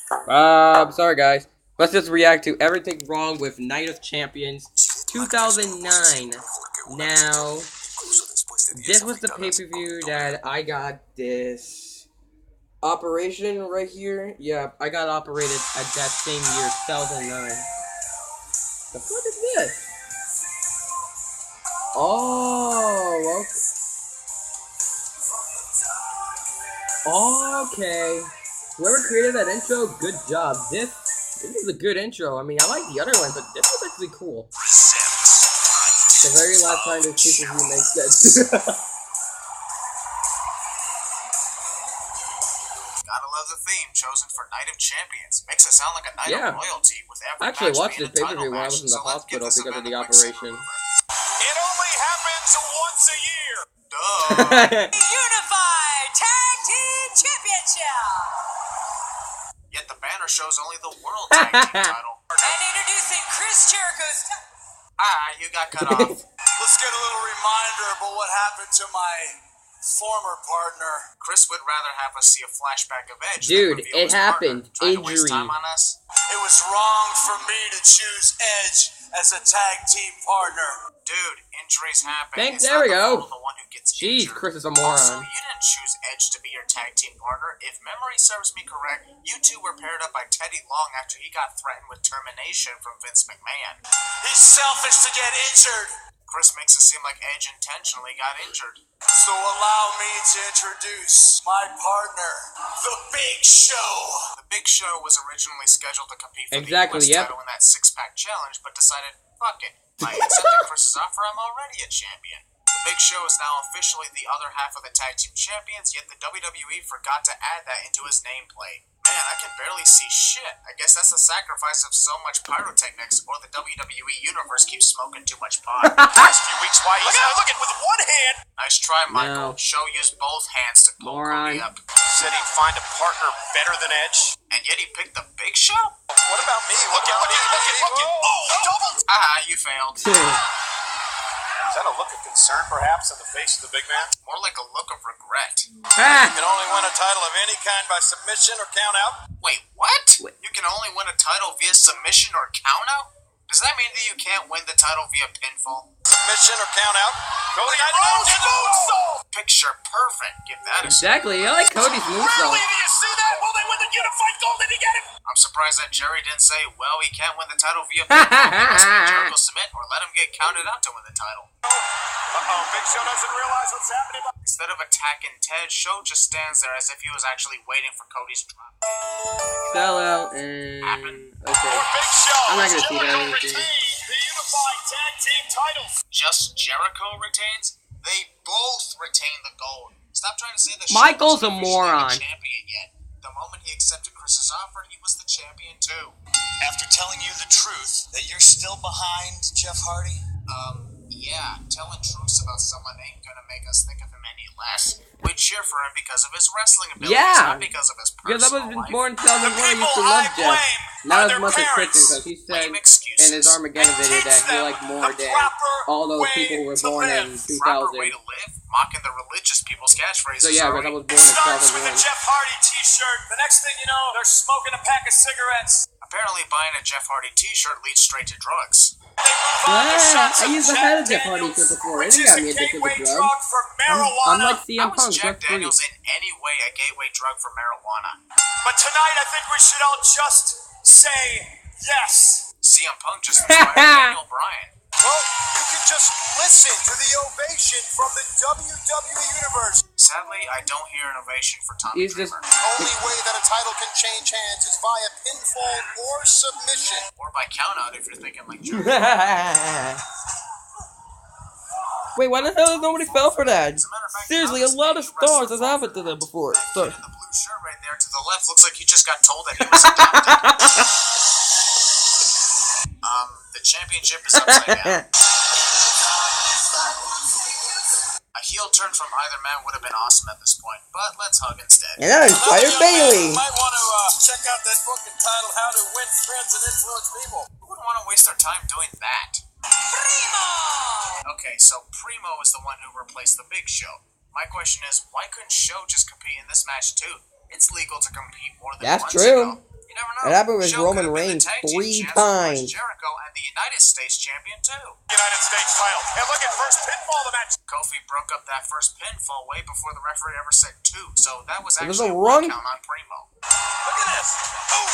Sorry guys. Let's just react to everything wrong with Night of Champions 2009. Now, this was the pay-per-view that I got this operation right here. Yeah, I got operated at that same year, 2009. The fuck is this? Oh, okay. Whoever created that intro, good job. This is a good intro. I mean, I like the other one, but this was actually cool. The very last time this pay-per-view makes sense. Gotta love the theme chosen for Night of Champions. Makes it sound like a night of royalty with every I actually match watched this pay-per-view when I was in the hospital because of the operation. It only happens once a year. Duh. Unified Tag Team Championship. Yet the banner shows only the World Tag Team title. And introducing Chris Jericho's. You got cut off. Let's get a little reminder about what happened to my former partner. Chris would rather have us see a flashback of Edge. Dude, than reveal it his happened. partner. Trying to waste Injury. time on us? It was wrong for me to choose Edge as a tag team partner. Dude, injuries happen. Thanks, It's there not we the go. fault of the one who gets Jeez, injured. Chris is a Also, moron. you didn't choose Edge to be your tag team partner. If memory serves me correct, you two were paired up by Teddy Long after he got threatened with termination from Vince McMahon. He's selfish to get injured. Chris makes it seem like Edge intentionally got injured. So allow me to introduce my partner, The Big Show. The Big Show was originally scheduled to compete for Exactly, the US yep. title in that six-pack challenge, but decided, fuck it. By accepting Chris's offer, I'm already a champion. The Big Show is now officially the other half of the tag team champions, yet the WWE forgot to add that into his nameplate. Man, I can barely see shit. I guess that's the sacrifice of so much pyrotechnics, or the WWE universe keeps smoking too much pot. Last few weeks, why he's looking with one hand. Nice try, Michael. No. Show used both hands to pull Moron. Cody up. Said he'd find a partner better than Edge. And yet he picked the Big Show? What about me? Look at. Oh, double. You failed. Is that a look of concern, perhaps, on the face of the big man? More like a look of regret. You can only win a title of any kind by submission or count out. Wait, what? You can only win a title via submission or countout? Does that mean that you can't win the title via pinfall? Submission or count out. Cody moonsault. Picture perfect. Give that a Exactly, I like Cody's moonsault. Really? Do you see that? Will they win the unified gold? Did he get it? I'm surprised that Jerry didn't say, well, he can't win the title via pinfall. He must make Jericho submit or let him get counted out to win the title. Big Show doesn't realize what's happening. Instead of attacking Ted, Show just stands there as if he was actually waiting for Cody's drop. Sell out and... Okay. Big Show. I'm not gonna see that Jericho anything. retains the unified tag team titles. Just Jericho retains? They both retain the gold. Stop trying to say that Michael's Show a wasn't officially moron. the champion yet. The moment he accepted Chris's offer, he was the champion too. After telling you the truth that you're still behind Jeff Hardy? Yeah, telling truths about someone ain't gonna make us think of him any less. We cheer for him because of his wrestling abilities, Yeah. not because of his Because I personal was life. born in 2001, I used to people love I Jeff. blame Not are as their much as parents. Christian, because he said Lame excuses. in his Armageddon video that he liked more the than proper all those way people who were to born live. in Proper 2000. way to live? Mocking the religious people's catchphrases. So yeah, because I was born in Starts with a 2001. Jeff Hardy t-shirt. The next thing you know, they're smoking a pack of cigarettes. Apparently, buying a Jeff Hardy t-shirt leads straight to drugs. They move on to Yeah, shots I of used to Jack have a Jeff Hardy Daniels, shirt before. It which didn't is got me a addicted to gateway drugs. drug for marijuana. I'm like CM How Punk, is Jack drug free. Daniels in any way a gateway drug for marijuana? But tonight, I think we should all just say yes. CM Punk just inspired Daniel Bryan. Well, you can just listen to the ovation from the WWE Universe. Sadly, I don't hear an ovation for Tommy He's just- Dreamer. The only way that a title can change hands is via pinfall or submission. Or by countout if you're thinking like Jerry. Wait, why the hell nobody fell for that? As a matter of fact, Seriously, a lot of stars has happened to them before. So, The blue shirt right there to the left looks like he just got told that he was adopted. The championship is upside down. A heel turn from either man would have been awesome at this point, but let's hug instead. and that inspired Bailey. Might want to check out that book entitled How to Win Friends and Influence People. Who would want to waste their time doing that? Okay, so Primo is the one who replaced the Big Show. My question is, why couldn't Show just compete in this match too? It's legal to compete more than That's once, true. You know? You It happened with Show Roman could have been the Reigns tag team 3 champs with times. Chris Jericho and the United States champion too. United States title. And look at first pinfall of the match. Kofi broke up that first pinfall way before the referee ever said 2, so that was It was actually a a run. count on Primo. Look at this. Ooh.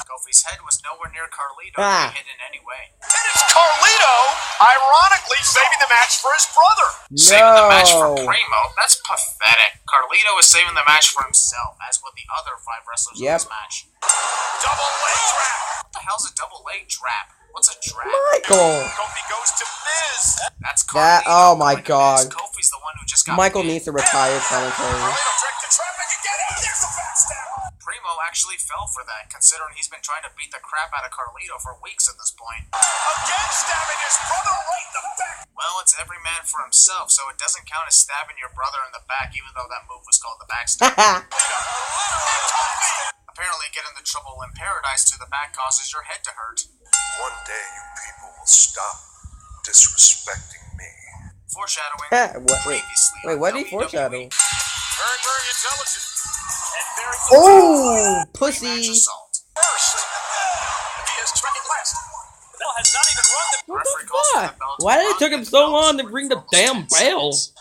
Kofi's head was nowhere near Carlito Ah. to be hit in any way. And it's Carlito, ironically, saving the match for his brother. Saving the match for No. Primo? That's pathetic. Carlito is saving the match for himself, as with the other 5 wrestlers in Yep. this match. Double leg trap. What the hell's a double leg trap? What's a trap? Michael. Kofi goes to Miz. That's That- Carlito. oh my going to Miz. God. Kofi's the one who just got Michael pinned. needs to retire commentary. Carlito trick to trap and get it. There's the backstab. Primo actually fell for that, considering he's been trying to beat the crap out of Carlito for weeks at this point. Again stabbing his brother right in the back. Well, it's every man for himself, so it doesn't count as stabbing your brother in the back, even though that move was called the backstab. Apparently, getting the trouble in paradise to the back causes your head to hurt. One day you people will stop disrespecting me. Foreshadowing. Wait, what did he foreshadow? Very, very intelligent. And very Oh, pussy. Match assault. first. He is tracking last. Bell has not even rung the. What Referee the calls for fuck? the bell to Why did run it took him and so the bell long to to ring ring the for damn almost 10 bell? seconds.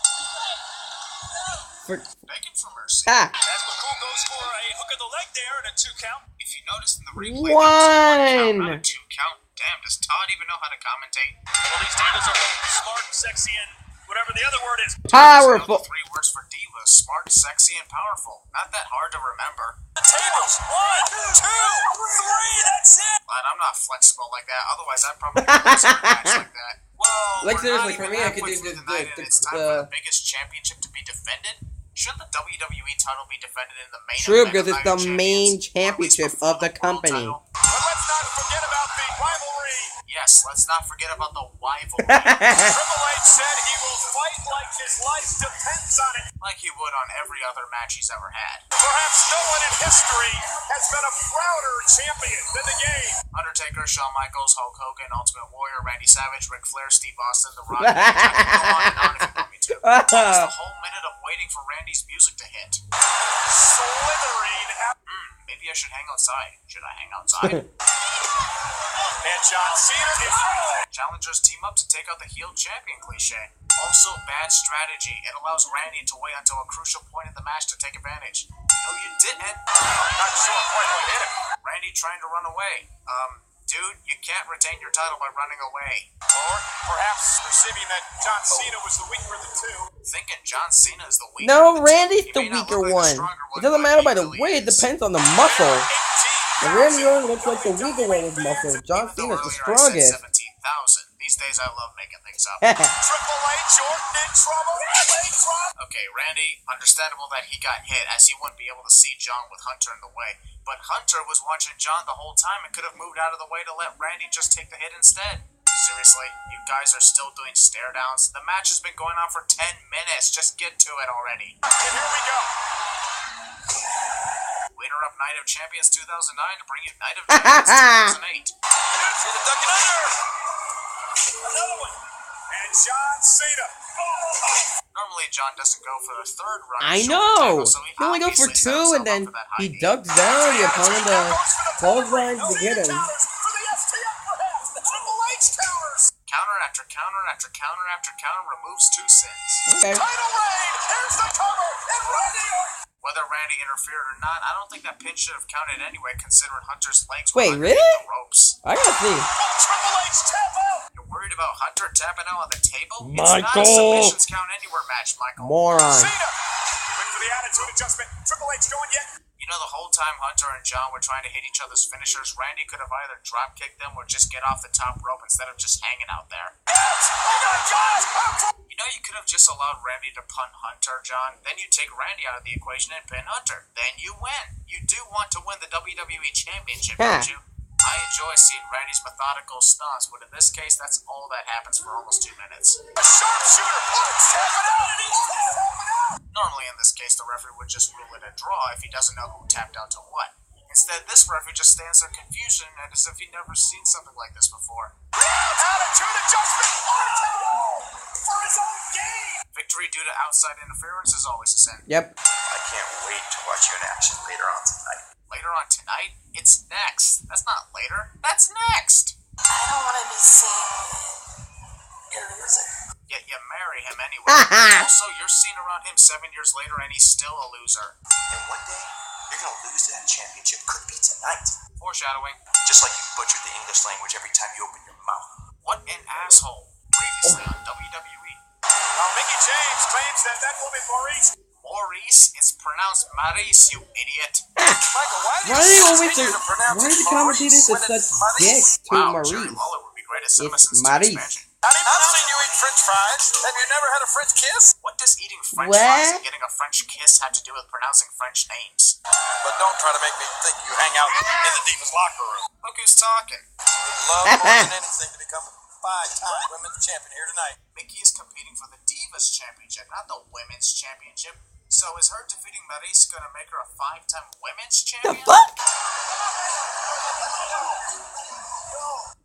For, Begging for mercy. ah, As McCool goes for a hook of the leg there and a 2 count. If you notice in the replay, there was a 1 count, not a One. 2 count. Damn, does Todd even know how to commentate? Well, these divas are both smart, sexy, and whatever the other word is. Powerful. The 3 words for divas: smart, sexy, and powerful. Not that hard to remember. The tables. 1, 2, 3. That's it. Glad I'm not flexible like that. Otherwise, I'd probably lose a match like that. Well, Like, we're seriously, not for even me, I could halfway do through this- the night, and the- it's time the- for the biggest championship to be defended. Shouldn't the WWE title be defended in the main True, event because of it's Night the of main Champions, or at least championship before of the world company. title? But let's not forget about the rivalry. Yes, let's not forget about the rivalry. Triple H said he will fight like his life depends on it. Like he would on every other match he's ever had. Perhaps no one in history has been a prouder champion than the game. Undertaker, Shawn Michaels, Hulk Hogan, Ultimate Warrior, Randy Savage, Ric Flair, Steve Austin, The Rock. I can go on and on if you want me to. Almost a whole minute of waiting for Randy's music to hit. Slithering out. Maybe I should hang outside. Should I hang outside? And John Cena is... Challengers team up to take out the heel champion cliche. Also, bad strategy. It allows Randy to wait until a crucial point in the match to take advantage. No, you didn't. Not sure quite what hit him. Randy trying to run away. Dude, you can't retain your title by running away. Or perhaps perceiving that John Cena was the weaker of the two. Thinking John Cena is the weaker. No, of the Randy's two. the He may not weaker look like the one. stronger It doesn't but matter he by the really weight, it is. depends on the muscle. And Randy Orton looks like the weaker one with muscle. John Even though Cena's the earlier I said strongest. 17,000. These days I love making things up. Triple H, Orton in trouble. Okay, Randy, understandable that he got hit, as he wouldn't be able to see John with Hunter in the way. But Hunter was watching John the whole time and could have moved out of the way to let Randy just take the hit instead. Seriously, you guys are still doing stare downs? The match has been going on for 10 minutes. Just get to it already. And here we go. Winner of Night of Champions 2009 to bring you Night of Champions 2008. For the duck and under. Another one. And John Cena. Normally, John doesn't go for the 3rd run. I of know. title, so He only goes for obviously set 2 and himself then up for that high he knee. ducks down the opponent falls line to get him. For the STF perhaps. The Triple H counters. Counter after counter after counter after counter removes 2 sins. Okay. Title reign. Here's the cover. And Randy Orton. Whether Randy interfered or not, I don't think that pin should have counted anyway, considering Hunter's legs were Wait, underneath really? the ropes. I gotta see. Will Triple H tap out? You're worried about Hunter tapping out on the table? It's Michael! not a submissions count anywhere match, Michael. Moron. Cena. Wait for the attitude adjustment. Triple H going yet. You know, the whole time Hunter and John were trying to hit each other's finishers, Randy could have either drop kicked them or just get off the top rope instead of just hanging out there. You know, you could have just allowed Randy to pun Hunter, John. Then you take Randy out of the equation and pin Hunter. Then you win. You do want to win the WWE Championship, don't you? I enjoy seeing Randy's methodical stunts, but in this case, that's all that happens for almost 2 minutes. A sharpshooter. Orton's tapping out. And he's tapping out. Normally, in this case, the referee would just rule it a draw if he doesn't know who tapped out to what. Instead, this referee just stands there confusion and as if he'd never seen something like this before. Attitude adjustment. Orton for his own game. Victory due to outside interference is always a sin. Yep. I can't wait to watch you in action later on tonight. Later on tonight? It's next. That's not later. That's next. I don't want to be seen. You're a loser. Yet you marry him anyway. Also, you're seen around him 7 years later and he's still a loser. And one day, you're going to lose that championship. Could be tonight. Foreshadowing. Just like you butchered the English language every time you open your mouth. What an asshole. Previously on WWE. Now, Mickey James claims that woman, Maurice. Maurice, it's pronounced Maurice, you idiot. Michael, why Why do they always continue to pronounce why it do the commentators Maurice say when such it's dicks to Wow, Maurice? Jerry Lawler would be great at cinema It's since Maurice. expansion. I've seen you eat French fries. Have you never had a French kiss? What does eating French What? fries and getting a French kiss have to do with pronouncing French names? But don't try to make me think you hang out in the Divas locker room. Look who's talking. Would love more than anything to become a 5-time women's champion here tonight. Mickey is competing for the Divas Championship, not the Women's Championship. So is her defeating Maurice gonna make her a 5-time Women's The Champion? fuck?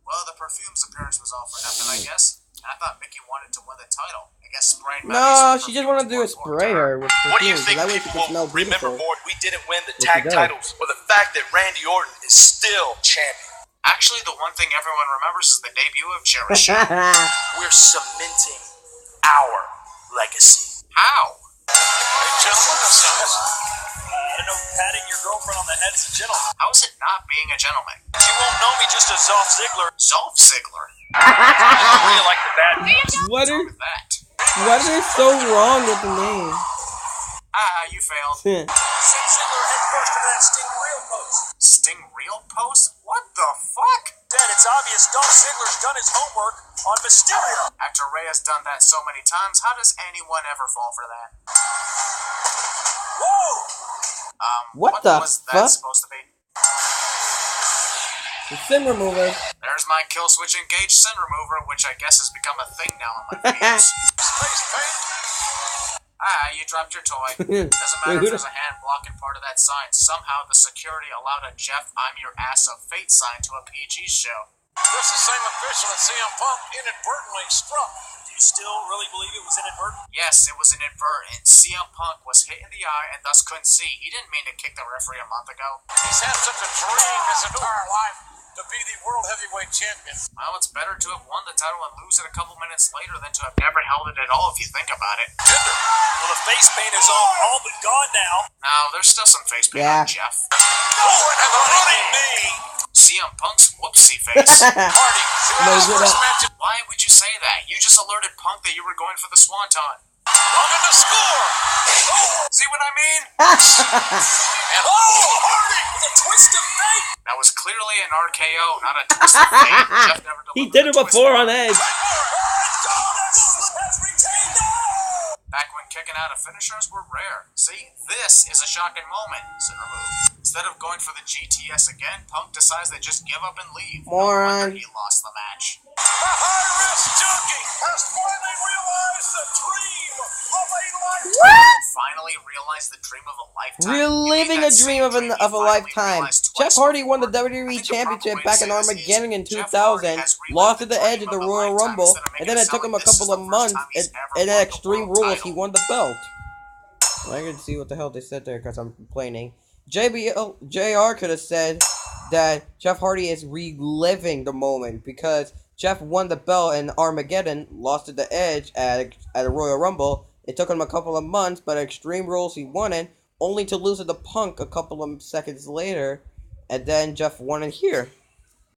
Well, the Perfume's appearance was all for nothing, I guess. And I thought Mickey wanted to win the title. I guess spraying No, Maurice with she just perfume wanted to do a was more spray her with What do you perfume, so think that way she people can smell will remember beautiful. more if we didn't win the Yes, tag she does. titles, or the fact that Randy Orton is still champion? Actually, the one thing everyone remembers is the debut of Jericho. We're cementing our legacy. How? Hey, gentlemen, I don't know, patting your girlfriend on the head is a gentleman. How is it not being a gentleman? You won't know me just as Dolph Ziggler. Dolph Ziggler. I really like the bad What What's is wrong with that? what is so wrong with the name? You failed. Send Ziggler head first into that Sting Real post. Sting Real Post? What the fuck? Dad, it's obvious Dolph Ziggler's done his homework on Mysterio. After Rey has done that so many times, how does anyone ever fall for that? Whoa! What the was fuck? that supposed to be? The sin remover. There's my kill switch engaged sin remover, which I guess has become a thing now in my videos. space paint. You dropped your toy. Doesn't matter if there's a hand blocking part of that sign. Somehow the security allowed a Jeff I'm Your Ass of Fate sign to a PG show. Just the same official that CM Punk inadvertently struck. Do you still really believe it was inadvertent? Yes, it was inadvertent. CM Punk was hit in the eye and thus couldn't see. He didn't mean to kick the referee a month ago. He's had such a dream his entire life to be the World Heavyweight Champion. Well, it's better to have won the title and lose it a couple minutes later than to have never held it at all if you think about it. Well, the face paint is all but gone now. Now, there's still some face paint Yeah. on Jeff. Oh, and a running knee. CM Punk's whoopsie face. Hardy, No, his good first up. match Why would you say that? You just alerted Punk that you were going for the Swanton. looking to score. Oh, See what I mean? and Hardy The twist of fate. That was clearly an RKO, not a twist of fate. Jeff never He delivered did the it twist before of on Edge. Has retained now. Back when kicking out of finishers were rare. See, this is a shocking moment. Sin remove. Instead of going for the GTS again, Punk decides to just give up and leave. No Moron. wonder he lost the match. the high-risk junkie has finally realized the dream of a lifetime. Finally realized the dream of a lifetime. Reliving You a mean that dream same of, he a finally lifetime. realized Jeff twice Hardy won the before? I WWE think the Championship proper way back to in say this Armageddon in is Jeff Hardy 2000, has relived lost to the dream Edge at the of a Royal lifetime Rumble, instead of and making then it it took sound him a like this couple is of the first months, time he's and ever in won the Extreme world Rules, he title. won the belt. I can see what the hell they said there because I'm complaining. JR could have said that Jeff Hardy is reliving the moment because Jeff won the belt in Armageddon, lost to the Edge at a Royal Rumble. It took him a couple of months, but at Extreme Rules he won it, only to lose to the Punk a couple of seconds later, and then Jeff won it here.